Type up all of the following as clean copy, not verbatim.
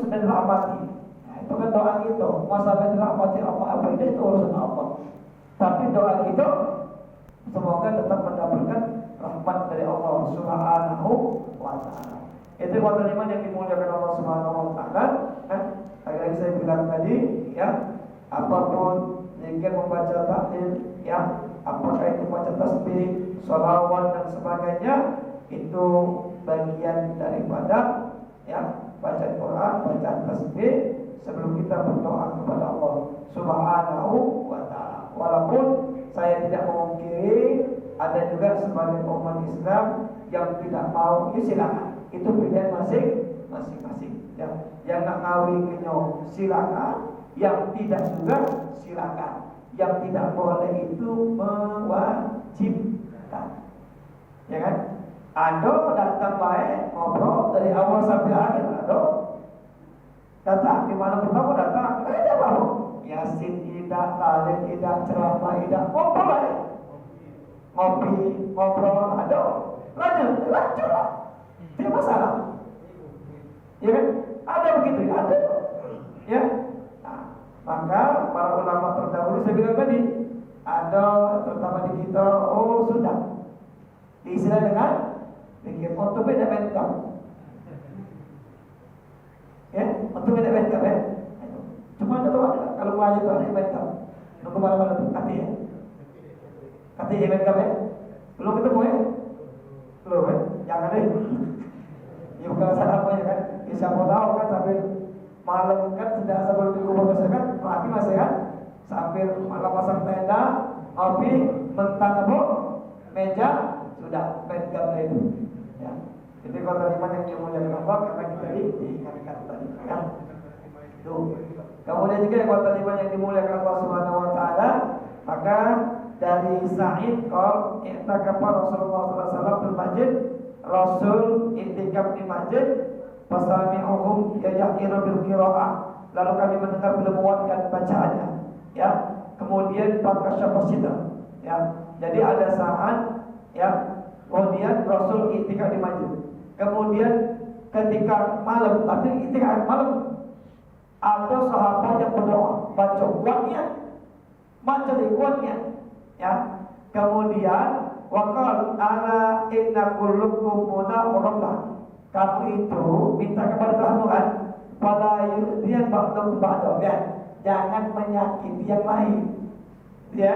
sudah dirahmati. Nah, itu kan doa kita. Masalah dirahmati apa itu urusan Allah. Tapi doa kita semoga tetap mendapatkan rahmat dari Allah Subhanahu wa taala. Itu kata iman yang dimuliakan Allah Subhanahu wa taala. Lagi saya bilang tadi ya, apapun jika membaca tahlil ya, apakah itu baca tasbih, sholawat dan sebagainya, itu bagian daripada ya baca Quran, baca tasbih sebelum kita berdoa kepada Allah Subhanahu wa taala. Walaupun saya tidak memungkiri ada juga sebagian umat Islam yang tidak mau, ya silakan. Itu pilihan masing-masing. Ya, yang nak ngawin kenyo silakan, yang tidak juga silakan. Yang tidak boleh itu mewajibkan. Ya kan? Ada datang baik ngobrol dari awal sampai akhir, ada datang di mana pertama datang, aja baru Yasin tidak, tahlil tidak, ceramah tidak, ngobrol baik. Ngopi, ngobrol, ada lanjut lah. Tidak masalah. Ya kan? Ada begitu, ada. Ya. Nah, maka para ulama terdahulu saya bilang tadi, ada terutama di kita, oh sudah diistilah dengan pikir untuk beda bentuk. Ya, untuk beda bentuk ya. Cuma ada tuh kalau mau aja tuh ada bentuk. Nunggu malam-malam tuh hati ya. Hati ya bentuk ya. Belum ketemu ya? Belum ya? Jangan deh. Ya bukan salah apa ya kan? Ya siapa tahu kan sambil malam kan sudah sebelum dikubur kan, lagi masih kan? Sambil malam pasang tenda, ngopi, mentang apa? Meja sudah bentuk itu. Ya. Jadi kalau iman yang dimuliakan Allah karena kita diingatkan tadi ya. Tuh. Kemudian juga kalau iman yang dimuliakan Allah Subhanahu wa taala, maka dari Sa'id qol i'takafa Rasulullah sallallahu alaihi wasallam fil masjid. Rasul i'tikaf di masjid, fasami'uhum yajahiru bil qira'ah. Lalu kami mendengar beliau menguatkan bacaannya. Ya. Kemudian fakasyafa sidra. Ya. Jadi ada saat ya, kemudian Rasul i'tikaf di masjid. Kemudian ketika malam, artinya i'tikaf malam, ada sahabat yang berdoa, baca kuatnya, baca di kuatnya, ya. Kemudian waqal ala inna kullukum munafiqun. Kamu itu minta kepada Tuhan, pada yudian ba'dum ba'dum ya. Jangan menyakiti yang lain. Ya,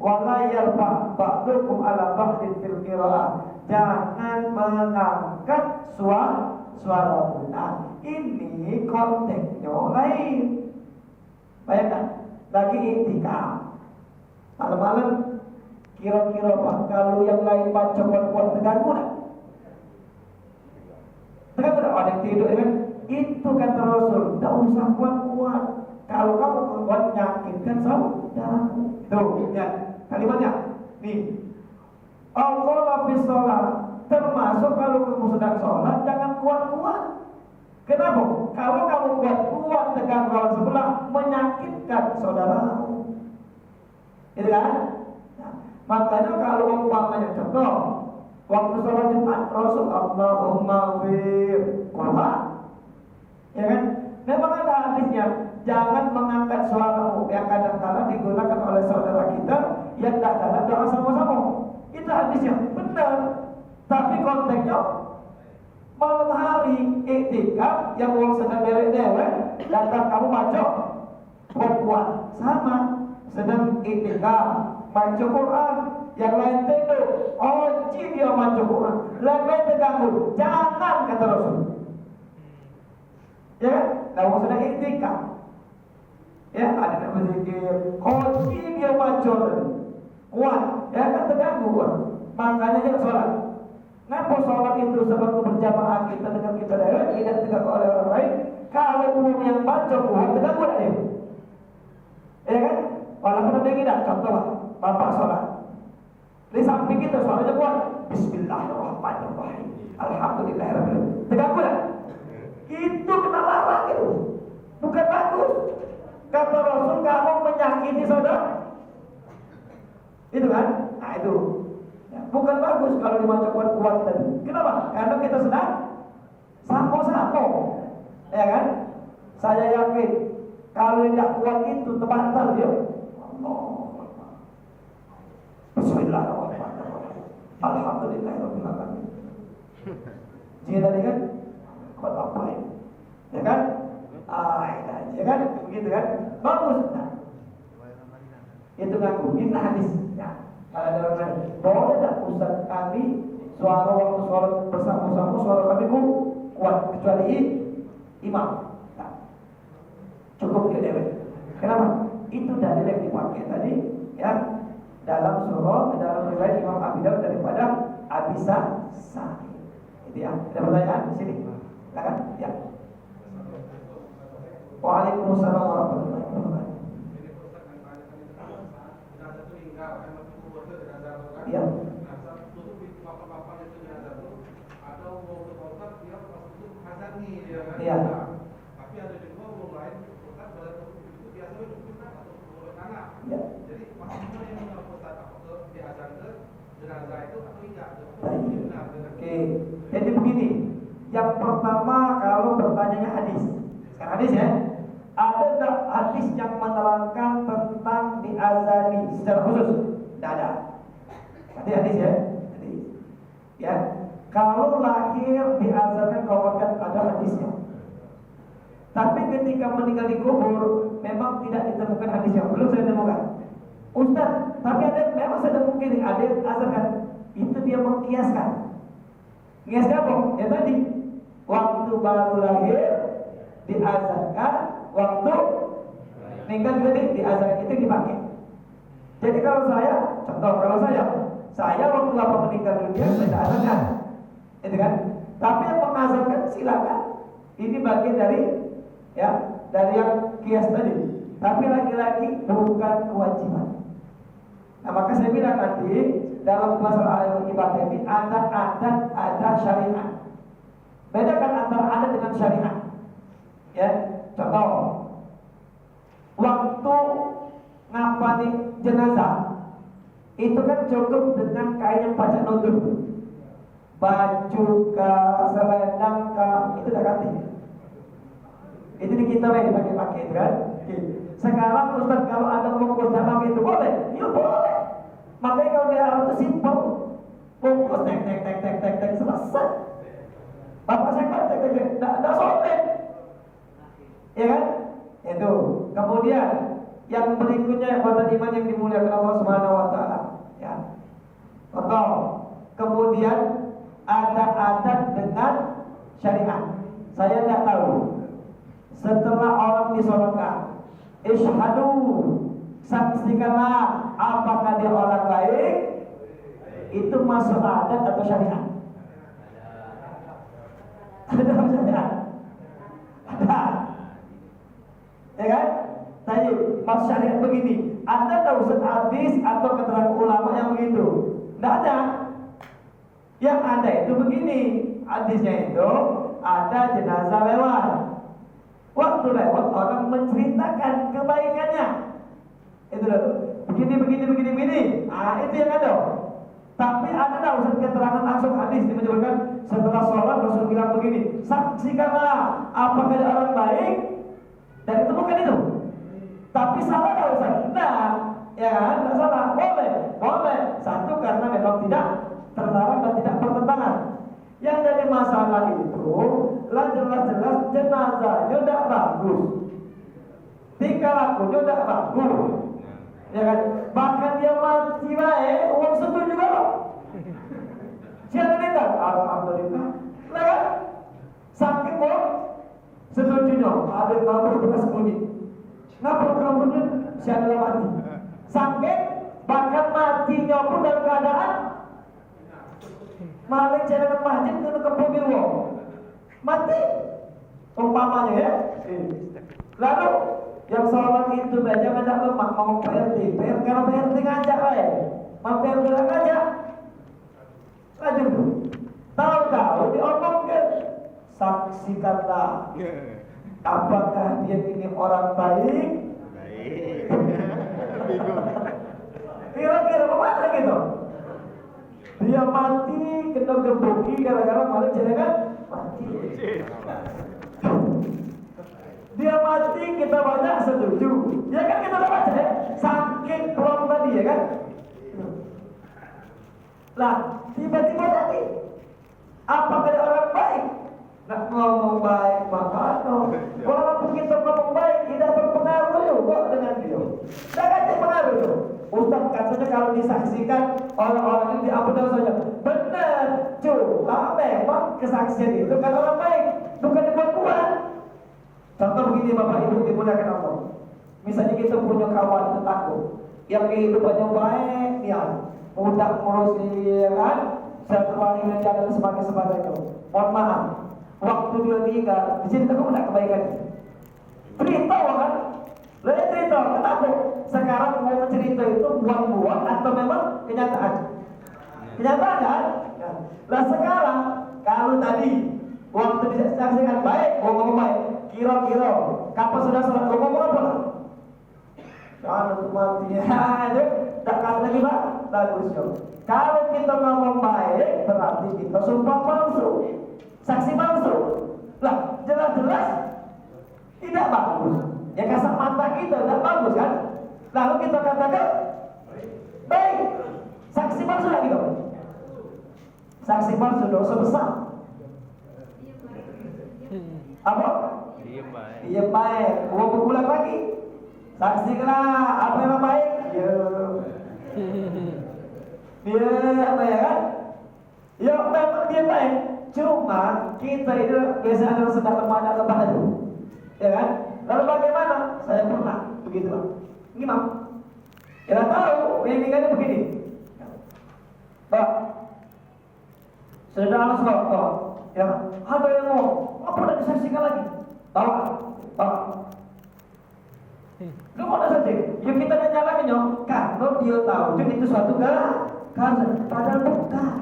wala yarfa ba'dukum ala ba'din fil qira'ah. Jangan mengangkat suara. Nah, ini konteksnya lain. Bayangkan, lagi i'tikaf. Malam-malam kira-kira Pak, kalau yang lain baca kuat-kuat terganggu tak? Terganggu tak? Ada yang tidur kan? Itu kata Rasul, tak usah kuat-kuat. Kalau kamu kuat nyakitkan saudaramu. Tuh, ya, kalimatnya. Nih. Allah fi sholat, termasuk kalau kamu sedang sholat jangan kuat-kuat. Kenapa? Kalau kamu kuat-kuat tegang kawan sebelah menyakitkan saudaramu. Itu kan? Nah, makanya kalau umpamanya contoh waktu sholat Jumat Rasul Allahumma fir Quran, ya kan? Memang ada hadisnya, jangan mengangkat suaramu yang kadang-kadang digunakan oleh saudara kita yang tidak dalam doa sama-sama. Itu hadisnya benar, tapi konteksnya malam hari i'tikaf yang orang sedang dewek-dewek datang kamu baca kuat-kuat sama sedang i'tikaf baca Quran, yang lain tidur, oji dia baca Quran, yang lain terganggu, jangan kata Rasul. Ya kan? Nah, orang sedang i'tikaf, ya ada yang berzikir, oji dia baca kuat, ya kan terganggu. Makanya dia sholat. Kenapa sholat itu sebab berjamaah kita dengan kita daerah tidak tegak oleh orang lain? Kalau umum yang baca kuat terganggu tak dia? Ya kan? Walaupun ada tidak, contoh bapak sholat di samping kita suaranya kuat, Bismillahirrahmanirrahim, Alhamdulillahirrahmanirrahim, terganggu tak? Itu kena larang itu, bukan bagus. Kata Rasul, kamu menyakiti saudara. Itu kan? Nah itu ya, bukan bagus kalau dibaca kuat-kuat tadi. Kenapa? Karena kita sedang sama-sama, ya kan? Saya yakin kalau tidak kuat itu terbantal dia. Allah. Bismillahirrahmanirrahim. Alhamdulillahirabbil alamin. Jadi tadi kan kau apa ini? Ya kan? Ya kan? Begitu kan? Bagus. Nah, itu ngaku. Ini hadis. Ya. Kalau ada orang boleh tak Ustaz kami suara bersama-sama suara kami kuat kecuali imam. Nah, cukup dia dewe. Kenapa? Itu dalil yang dipakai tadi ya dalam dalam riwayat Imam Abi Dawud daripada Abi Sa'id. Itu ya. Ada pertanyaan di sini? Silakan. Ya. Waalaikumsalam warahmatullahi wabarakatuh. Ya. Iya. Tapi ada juga umum lain Ustaz pada itu biasanya kita atau anak. Ya. Jadi maksudnya yang Ustaz diazan ke jenazah itu atau tidak? Oke. Jadi begini. Yang pertama kalau bertanya hadis. Sekarang hadis ya. Ada tak hadis yang menerangkan tentang diazani secara khusus? Tidak ada. Nanti hadis ya. Hadis. Ya. Kalau lahir diazankan kawakan ada hadisnya. Tapi ketika meninggal di kubur memang tidak ditemukan hadisnya. Belum saya temukan. Ustaz, tapi ada memang saya mungkin ada azankan. Itu dia mengkiaskan. Kiaskan apa? Ya tadi waktu baru lahir diazankan, waktu meninggal juga diazankan, itu dipakai. Jadi kalau saya, contoh kalau saya waktu bapak meninggal dunia saya tidak azankan, itu kan? Tapi yang mengazankan silakan. Ini bagian dari ya dari yang kias tadi. Tapi lagi-lagi bukan kewajiban. Nah maka saya bilang nanti dalam masalah ibadah ini ada adat, ada syariat. Bedakan antara adat dengan syariat. Ya, contoh waktu ngapani jenazah itu kan cukup dengan kain yang pacak nutup, baju kah, selendang kah, itu udah ganti. Itu di kita yang dipakai kan. Sekarang Ustaz kalau ada bungkus pakai itu boleh? Ya boleh. Makanya kalau di Arab itu simpel, bungkus tek selesai. Bapak saya kan tek tidak soleh. Ya kan? Itu. Kemudian yang berikutnya kekuatan iman yang dimuliakan Allah Subhanahu wa taala, ya. Contoh, kemudian ada adat dengan syariat. Saya tidak tahu. Setelah orang disolatkan, isyhadu, saksikanlah apakah dia orang baik, itu masuk adat atau syariat? Ada syariat? Ada. Ya kan? Tadi maksud syariat begini. Ada tak Ustaz hadis atau keterangan ulama yang begitu? Tidak ada. Yang ada itu begini. Hadisnya itu ada jenazah lewat. Waktu lewat orang menceritakan kebaikannya. Itu loh. Begini. Itu yang ada. Tapi ada tak Ustaz keterangan langsung hadis yang menyebutkan setelah sholat Rasul bilang begini, saksikanlah apakah ada orang baik. Dan itu bukan itu. Tapi salah tak Ustaz? Nah, ya kan? Tidak salah. Boleh. Satu karena memang tidak terlarang dan tidak bertentangan. Yang jadi masalah itu lah jelas-jelas jenazahnya tidak bagus, tingkah lakunya tidak bagus, ya kan? Bahkan dia mati baik, uang setuju juga loh. Siapa tidak? Alhamdulillah. Lah kan? Sakit kok setujunya ada kabur bekas kunyit. Ngapa kaburnya? Siapa mati? Sakit, bahkan matinya pun dalam keadaan maling jalan masjid ke mobil wong mati umpamanya ya. Lalu yang sholat itu jangan ada lemak mau PRT kalau PRT ngajak mau PRT ngajak lanjut tahu diomongkan saksikanlah apakah dia ini orang baik. Kira-kira bagaimana gitu? Dia mati kena gebuki gara-gara maling jenengan mati. Dia kita banyak setuju. Ya kan kita udah baca ya, saking klop tadi ya kan. Lah, tiba-tiba tadi apakah ada orang baik? Nak ngomong baik makanya walaupun kita ngomong baik tidak berpengaruh juga dengan dia. Tidak ada pengaruh tuh. Ustaz katanya kalau disaksikan orang-orang ini diampuni dosanya. Benar, cuma memang kesaksian itu kan orang baik, bukan dibuat-buat. Contoh begini Bapak Ibu dimuliakan Allah. Misalnya kita punya kawan tetangga yang kehidupannya baik, ya, mudah ngurusin kan, silaturahmi dan sebagainya. Mohon maaf, waktu dia nikah, di sini aku tidak kebaikan. Cerita kan? Lalu cerita, kenapa? Sekarang mau mencerita itu buang-buang atau memang kenyataan? Kenyataan kan? Nah sekarang kalau tadi waktu disaksikan baik, ngomong baik, kira-kira kapan sudah sholat ngomong apa lah? Jangan untuk mati aja, tak kata lagi pak, bagus yo. Kalau kita ngomong baik, berarti kita sumpah palsu, saksi palsu. Lah jelas-jelas tidak bagus. Ya kasat mata kita tidak bagus kan? Lalu kita katakan baik, saksi palsu lagi dong. Saksi palsu dosa besar. Apa? Iya baik. Mau berulang lagi. Saksikanlah apa yang baik. Dia apa ya kan? Ya memang dia baik. Cuma kita itu biasa ada sedang lemah itu, ya kan? Lalu bagaimana? Saya pernah begitu bang. Gimana? Ya tahu. Ini kan begini. Pak, saudara saudara, ya ada yang mau apa udah disaksikan lagi? Bawa. Lu mau saksi? Ya kita nyalakan yo. Kalau dia tahu itu suatu karena padahal bukan.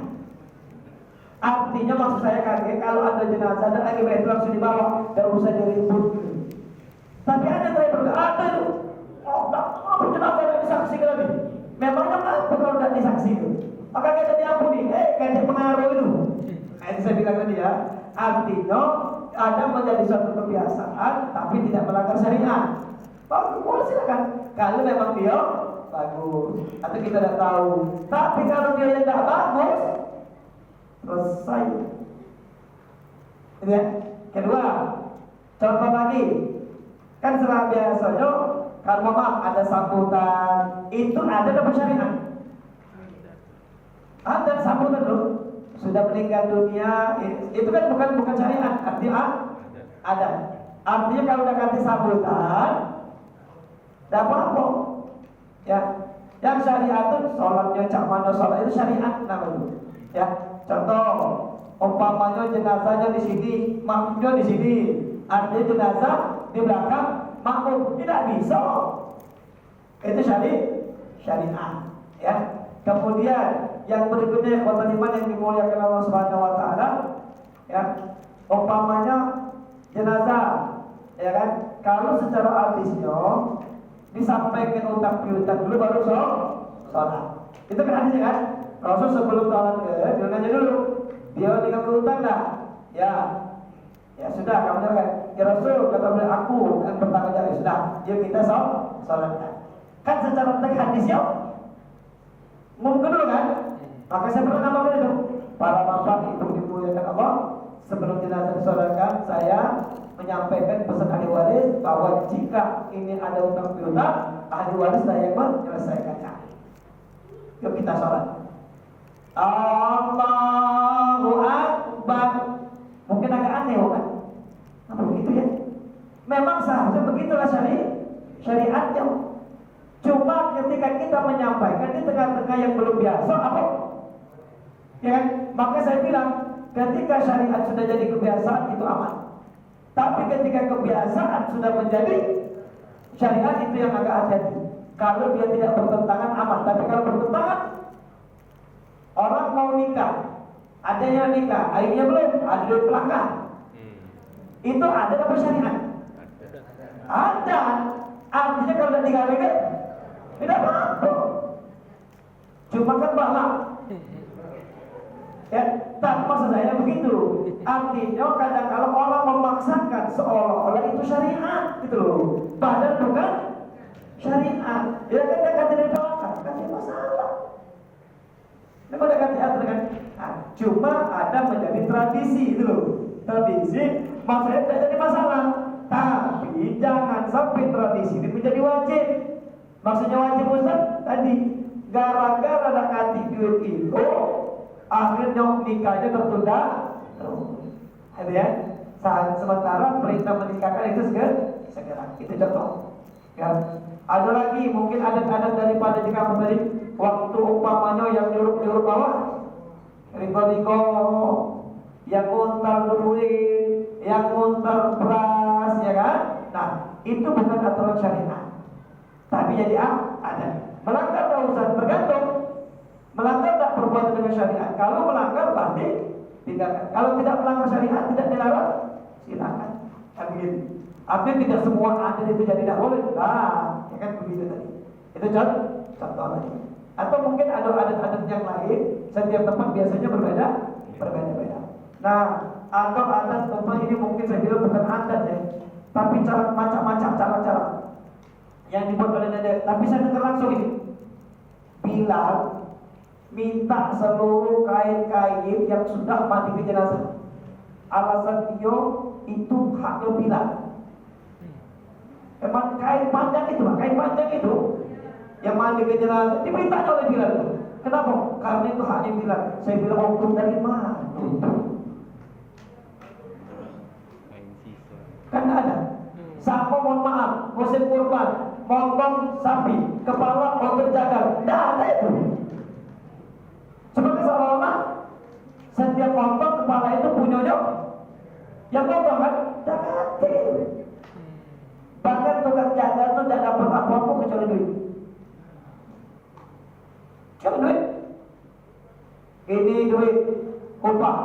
Artinya maksud saya kaget kalau ada jenazah dan lagi itu langsung dibawa dan usah diribut. Tapi ada driver ada itu. Oh, apa jenazah yang disaksikan lagi? Memangnya apa kalau tidak disaksikan? Maka kita diampuni. Kayak pengaruh itu. Itu saya bilang tadi ya. Artinya ada menjadi suatu kebiasaan tapi tidak melanggar syariat. Bagus, boleh silakan. Kalau memang dia bagus, atau kita tidak tahu. Tapi kalau dia yang tidak bagus, selesai. Ini ya. Kedua, contoh lagi. Kan setelah biasanya, kalau memang ada sambutan, itu ada dalam syariat. Ada sambutan loh. Sudah meninggal dunia, itu kan bukan syariat. Artinya ada. Artinya kalau udah ganti sambutan, tidak apa-apa. Ya, yang syariat itu sholatnya cak mana sholat itu syariat namanya. Ya, contoh, umpamanya jenazahnya di sini, makmumnya di sini, artinya jenazah di belakang makmum tidak bisa. Itu syariat. Ya. Kemudian yang berikutnya kota iman yang dimuliakan Allah Subhanahu Wa Taala, ya, umpamanya jenazah, ya kan, kalau secara hadisnya disampaikan utang piutang dulu baru sholat. Itu kan hadisnya kan? Rasul sebelum sholat dia nanya dulu, dia tinggal piutang dah? Ya sudah, kamu jawab. Ya Rasul kata beliau aku akan bertanggung jawab. Sudah, dia kita sholat. Kan secara teks hadisnya mungkin dulu kan? Maka saya pernah namakan itu. Para bapak ibu dimuliakan Allah, sebelum jenazah disolatkan, saya menyampaikan pesan ahli waris bahwa jika ini ada utang piutang, ahli waris saya yang menyelesaikannya. Yuk kita sholat. Allahu Akbar. Mungkin agak aneh kan? Apa begitu ya? Memang seharusnya begitulah syariatnya. Cuma ketika kita menyampaikan di tengah-tengah yang belum biasa, apa? Ya kan? Maka saya bilang, ketika syariat sudah jadi kebiasaan itu aman. Tapi ketika kebiasaan sudah menjadi syariat itu yang agak hati-hati. Kalau dia tidak bertentangan aman. Tapi kalau bertentangan, orang mau nikah, ada yang nikah, akhirnya belum, ada yang pelanggan. Itu ada dalam syariat. Ada. Artinya kalau tidak dikawinkan, tidak apa-apa. Cuma kan balak. Ya, Tak maksud saya begitu. Artinya kadang kalau orang memaksakan seolah-olah itu syariat gitu loh. Padahal bukan syariat. Ya kan dia kata ditolakkan, kan tidak masalah. Memang ada kata kan. Nah, cuma ada menjadi tradisi itu loh. Tradisi maksudnya tidak jadi masalah. Tapi jangan sampai tradisi ini menjadi wajib. Maksudnya wajib Ustaz tadi gara-gara ada kati duit itu akhirnya nikahnya tertunda terus. Ya. Saat sementara perintah menikahkan itu segera. Itu contoh. Ya. Ada lagi mungkin adat-adat daripada jika tadi waktu umpamanya yang nyuruh bawah riko-riko yang nguntar duit, yang nguntar beras, ya kan? Nah, itu bukan aturan syariat. Tapi jadi ada. Melanggar tak usah tergantung. Melanggar tak perbuatan dengan syariat. Kalau melanggar berarti tinggalkan. Kalau tidak melanggar syariat tidak dilarang, silakan. Kan begitu. Artinya tidak semua adat itu jadi tidak boleh. Nah, ya kan begitu tadi. Itu contoh tadi. Atau mungkin ada adat-adat yang lain. Setiap tempat biasanya berbeda. Nah, atau adat tempat ini mungkin saya bilang bukan adat ya, tapi cara macam-macam cara-cara yang dibuat oleh nenek. Tapi saya dengar langsung ini. Bilal minta seluruh kain-kain yang sudah mandi ke jenazah. Alasan dia itu haknya Bilal. Emang kain panjang itu yang mandi ke jenazah diminta oleh Bilal. Kenapa? Karena itu haknya Bilal. Saya bilang hukum dari mana? Kan ada. Sama mohon maaf, musim kurban, motong sapi, kepala potong jagal, tidak ada itu. Seperti seolah-olah setiap potong kepala itu punya yang potong kan, tidak. Bahkan tukang jagal itu tidak dapat apa-apa kecuali duit. Ini duit upah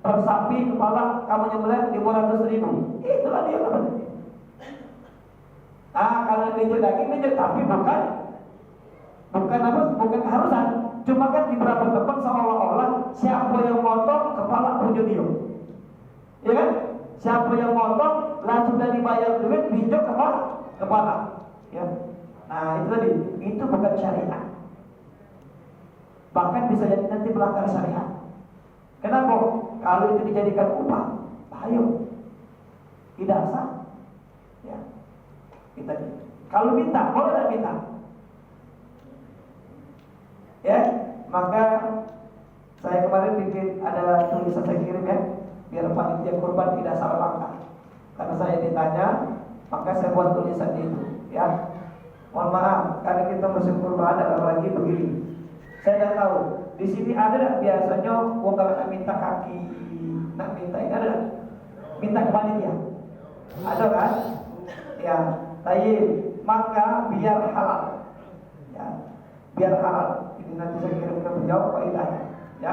per sapi kepala kamu nyembelih 500.000. Itulah dia kan. Nah, kalau minjem lagi tapi bukan keharusan. Cuma kan di beberapa tempat seolah-olah siapa yang motong kepala punya dia. Ya kan? Siapa yang motong langsung sudah dibayar duit pinjam kepala. Ya. Nah, itu tadi. Itu bukan syariat. Bahkan bisa jadi nanti melanggar syariat. Kenapa? Kalau itu dijadikan upah, bahaya. Tidak sah. Ya. Kita kalau minta, boleh tidak minta? Ya, maka saya kemarin bikin ada tulisan saya kirim ya, biar panitia kurban tidak salah langkah. Karena saya ditanya, maka saya buat tulisan itu. Ya, mohon maaf, karena kita musim kurban ada lagi begini. Saya tidak tahu. Di sini ada tak biasanya kalau nak minta kaki, nak minta ini ada tak? Minta ke panitia? Ada kan? Ya, tayyib. Maka biar halal. Ya, biar halal. Ini nanti saya kirim ke beliau faedahnya. Ya,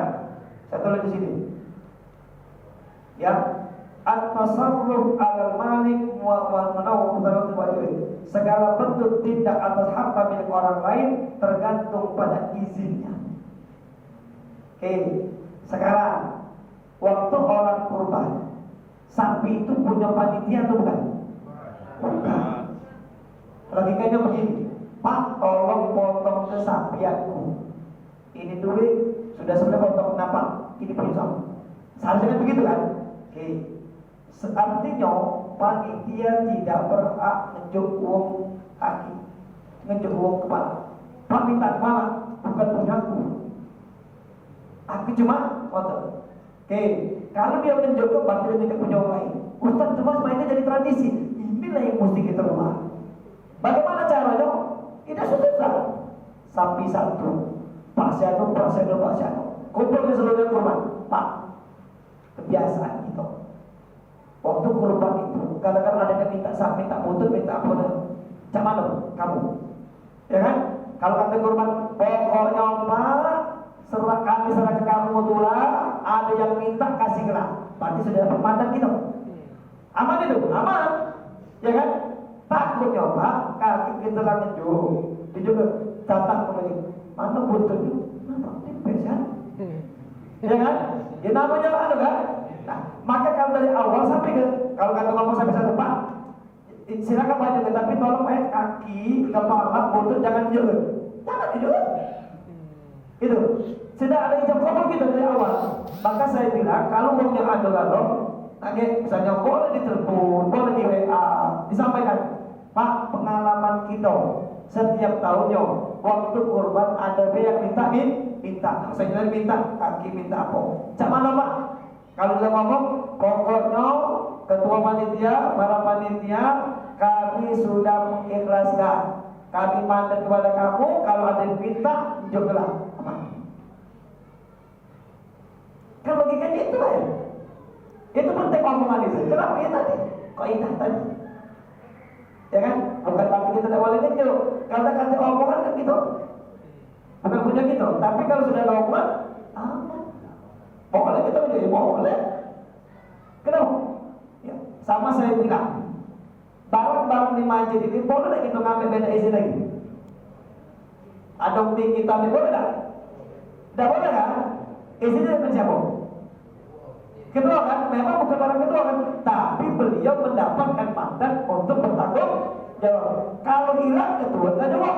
saya tulis di sini. Ya, at-tasarruf 'alal malik wa menawwar segala bentuk tindak atas harta milik orang lain tergantung pada izinnya. Oke, sekarang waktu orang kurban, sapi itu punya panitia atau bukan? Bukan. Logikanya begini, Pak, tolong potong ke sapianku. Ini duit sudah potong kenapa? Ini pisau. Seharusnya begitu kan? Oke. Artinya panitia tidak berhak ngejuk uang kaki, ngejuk uang kepala. Pak minta kepala, bukan punyaku. Aku cuma potong. Oke, kalau dia menjodoh berarti dia tidak punya orang lain. Ustaz cuma semuanya jadi tradisi. Inilah yang mesti kita ubah. Bagaimana caranya? Tidak susah. Sapi satu, Pak Syano. Kumpul ke seluruh kurban. Pak, kebiasaan itu. Waktu kurban itu, kadang-kadang ada yang minta sapi, minta butut, minta apa? Macam mana kamu? Ya kan? Kalau kata kurban, pokoknya Pak, kami serah ke kamu tulah. Ada yang minta kasih gerak. Berarti sudah dapat mandat gitu. Aman itu, aman. Ya kan? Takutnya Pak, kaki kita lah menjual. Dia juga datang kembali. Mana butut itu? Mana? Ini pesan. Ya kan? Ya namanya anu kan. Nah, maka kalau dari awal sampai ke kalau kata ngomong sampai satu Pak, silakan maju, tapi tolong kaki, kepala, lutut jangan dijulur. Jangan dijulur. Itu sudah ada ijab kabul kita dari awal. Maka saya bilang kalau mau yang ada lalu, nanti misalnya boleh ditelepon, boleh di WA, disampaikan. Pak, pengalaman kita setiap tahunnya waktu kurban ada yang minta. Saya minta kaki minta apa? Cak mana Pak? Kalau dia ngomong, pokoknya ketua panitia, para panitia, kami sudah mengikhlaskan. Kami mandat kepada kamu, kalau ada yang minta, jawablah. Kan logikanya itu ya. Itu penting omongan itu. Kenapa ya tadi? Kok indah tadi? Ya kan? Bukan berarti kita tidak boleh ngejo. Kalau kata omongan kan gitu. Bukan punya gitu. Tapi kalau sudah ada omongan, boleh kita menjadi boleh. Kenapa? Ya. Sama saya bilang, barang-barang di masjid ini boleh kita ngambil beda izin lagi. Ada bukti kita ini boleh tak? Tidak boleh kan? Izinnya dari siapa? Ketua kan? Memang bukan barang ketua kan? Tapi beliau mendapatkan mandat untuk bertanggung jawab. Kalau hilang ketua tidak jawab.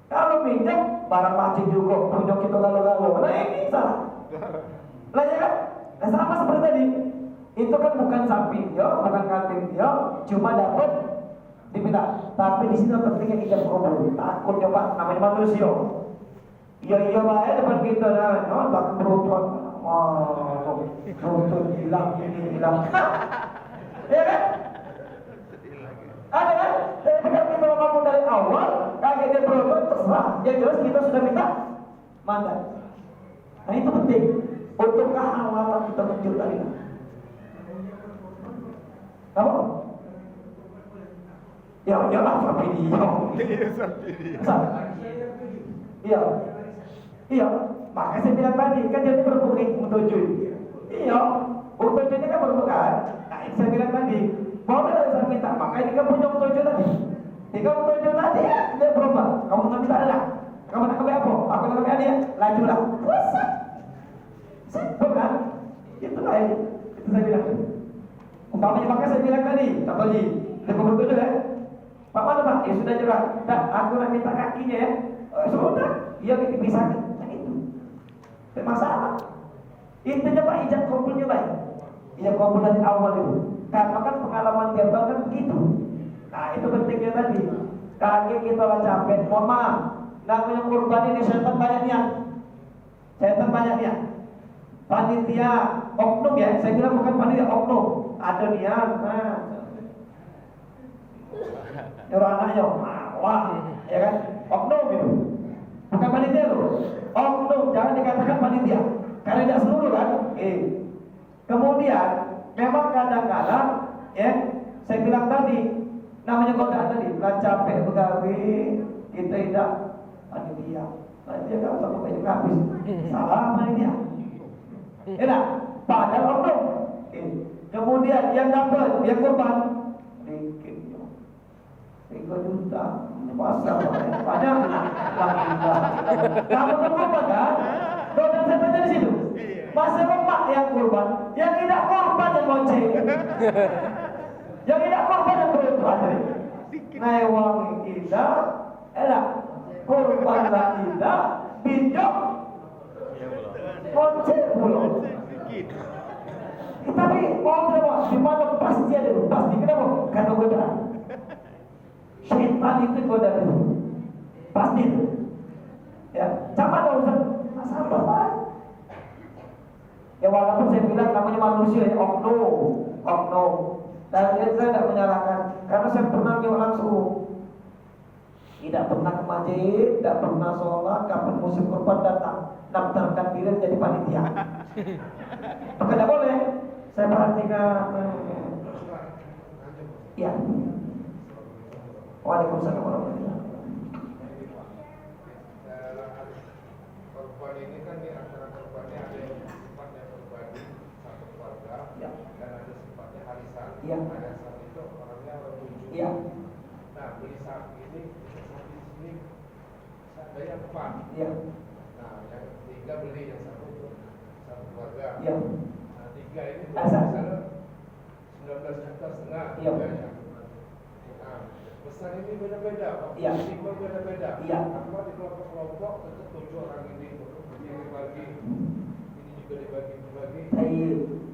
Kalau pinjam barang masjid juga punya kita galau-galau. Nah ini salah. Lah ya kan? Nah, sama seperti tadi. Itu kan bukan samping dia, bukan kambing dia, cuma dapat diminta. Tapi di sini pentingnya ijab kabul. Takut ya Pak, namanya manusia. Iya baik depan kita dah, tak berutuan. Berutuan hilang. Ya kan? Ada kan? Tapi kalau kita ngomong dari awal, kaget dia berutuan terserah. Yang jelas kita sudah minta mandat. Nah itu penting untuk kehalalan kita kecil tadi. Apa? Ya sampai dia. Iya. Makanya saya bilang tadi kan dia berbuka untuk Iya. Untuk ini kan berbuka. Nah ini saya bilang tadi, boleh saya minta. Makanya dia punya untuk tadi. Jika untuk tadi dia berubah. Kamu nggak minta ada. Kamu nak kembali apa? Aku nak kembali dia. Lajulah. Selesai. Bukan? Itulah itu saya bilang. Umpamanya makanya saya bilang tadi, contoh Ji, dia berbuka ya. Pak mana Pak? Ya sudah juga. Dah, aku nak minta kakinya ya. Sudah, dia dipisahkan. Nah itu, tidak masalah. Intinya Pak, ijab kabulnya baik. Ijab kabul dari awal itu. Karena kan pengalaman dia kan begitu. Nah itu pentingnya tadi. Kaki kita lah capek. Mohon maaf. Namanya kurban ini setan banyaknya. Panitia oknum ya. Saya bilang bukan panitia oknum. Ada niat. Nah, nyuruh anaknya. Wah, ya kan? Oknum itu. Bukan panitia loh. Oknum, jangan dikatakan panitia. Karena tidak seluruh kan. Kemudian memang kadang-kadang ya, saya bilang tadi namanya godaan tadi, lah capek begawe, kita tidak panitia. Panitia kalau sama banyak habis. Salah panitia. Enak, padahal oknum. Kemudian yang dapat, yang korban dikit. 3 juta pasal padahal kamu kan korban kan? Dan saya tanya di situ. Masa lemak yang korban, yang tidak korban yang lonceng. Yang tidak korban yang beruntung. Newang kita, korban lah kita, pinjam, lonceng pulau. Tapi mau tidak di mana pasti ada, pasti kenapa? Karena godaan. Syaitan itu godaan itu, pasti itu. Ya, sama ada urusan masalah apa? Ya walaupun saya bilang namanya manusia ya oknum. Dan saya tidak menyalahkan karena saya pernah nyewa langsung. Tidak pernah ke masjid, tidak pernah sholat, kapan musim kurban datang, daftarkan diri jadi panitia. Maka tidak boleh. Saya perhatikan. Ya. Waalaikumsalam warahmatullahi wabarakatuh. Korban ini kan di antara korbannya ada yang sifatnya berbagi satu keluarga, ya, dan ada sifatnya harisan. Ya. Harisan itu orangnya berkunjung. Ya. Nah, beli sapi ini, sapi di sini bayar 4. Ya. Nah, yang 3 beli, yang satu satu keluarga. Iya. Nah, 3 ini Asal. misalnya 19,5 juta Iya. harganya. Nah, pesan ini beda-beda, Pak. Iya. Tipe beda-beda. Iya. Apa di kelompok-kelompok tentu 7 orang ini dibagi, ini juga dibagi.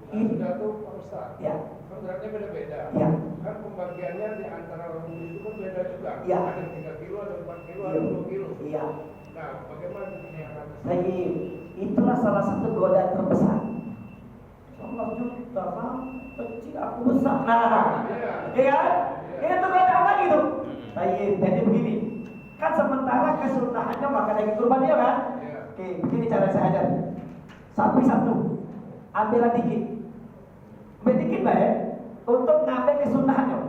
Nah, sudah tuh Pak Ustaz. Iya. Kan beratnya beda-beda. Iya. Kan pembagiannya di antara orang itu kan beda juga. Iya. Ada 3 kilo, ada 4 kilo, Iya. ada 2 kilo. Iya. Nah, bagaimana ini akan Baik, itulah salah satu godaan terbesar. Allah juta, kecil aku besar. Nah, iya kan? Itu godaan lagi tuh. Baik, jadi begini. Kan sementara kesunahannya makan daging kurban ya kan? Iya. Oke, begini cara saya ajar. Sapi satu, ambillah dikit. Ambil dikit lah ya. Untuk ngambil kesunahannya.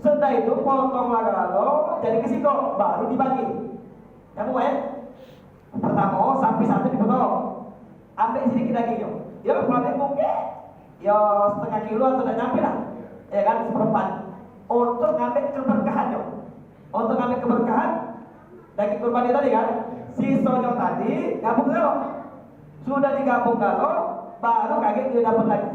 Sudah itu potonglah kalau jadi kesiko, baru dibagi. Kamu ya? Pertama, sapi satu dipotong. Ambil sedikit dagingnya. Ya, kalau mungkin ya setengah kilo atau tidak nyampe lah. Ya kan, seperempat. Untuk ngambil keberkahannya. Untuk ngambil keberkahan daging kurban itu tadi kan. Sisanya tadi gabung kalau. Sudah digabung kalau baru kaget dia dapat lagi.